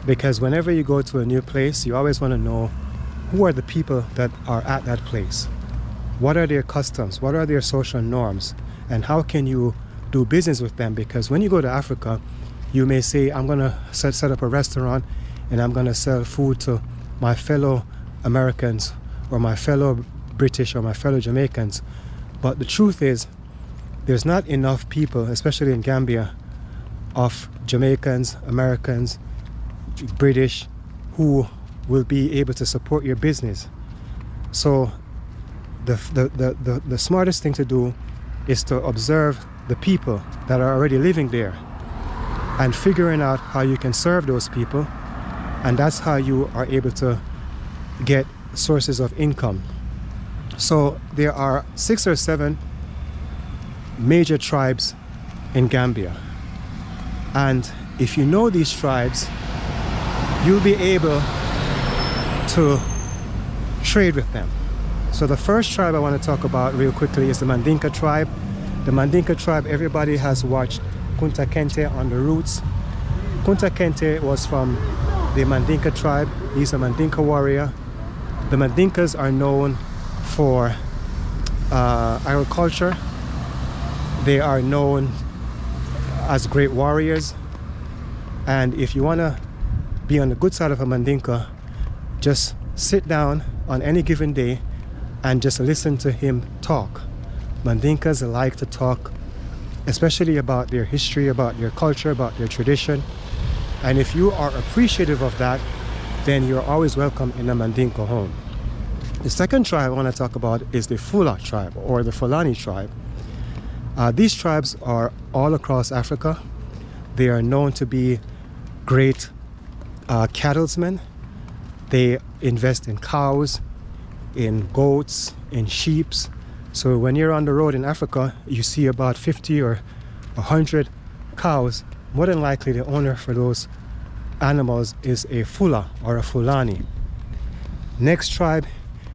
because whenever you go to a new place, you always want to know who are the people that are at that place. What are their customs? What are their social norms? And how can you do business with them? Because when you go to Africa, you may say, I'm going to set up a restaurant and I'm going to sell food to my fellow Americans or my fellow British or my fellow Jamaicans. But the truth is, there's not enough people, especially in Gambia, of Jamaicans, Americans, British, who will be able to support your business. So the smartest thing to do is to observe the people that are already living there and figuring out how you can serve those people, and that's how you are able to get sources of income. So there are 6 or 7 major tribes in Gambia, and if you know these tribes, you'll be able to trade with them. So the first tribe I want to talk about real quickly is the Mandinka tribe. The Mandinka tribe, everybody has watched Kunta Kinte on the Roots. Kunta Kinte was from the Mandinka tribe. He's a Mandinka warrior. The Mandinkas are known for agriculture. They are known as great warriors. And if you want to be on the good side of a Mandinka, just sit down on any given day and just listen to him talk. Mandinkas like to talk, especially about their history, about their culture, about their tradition. And if you are appreciative of that, then you're always welcome in a Mandinka home. The second tribe I want to talk about is the Fula tribe, or the Fulani tribe. These tribes are all across Africa. They are known to be great cattlemen. They invest in cows, in goats, in sheep. So when you're on the road in Africa, you see about 50 or 100 cows. More than likely the owner for those animals is a Fula or a Fulani. Next tribe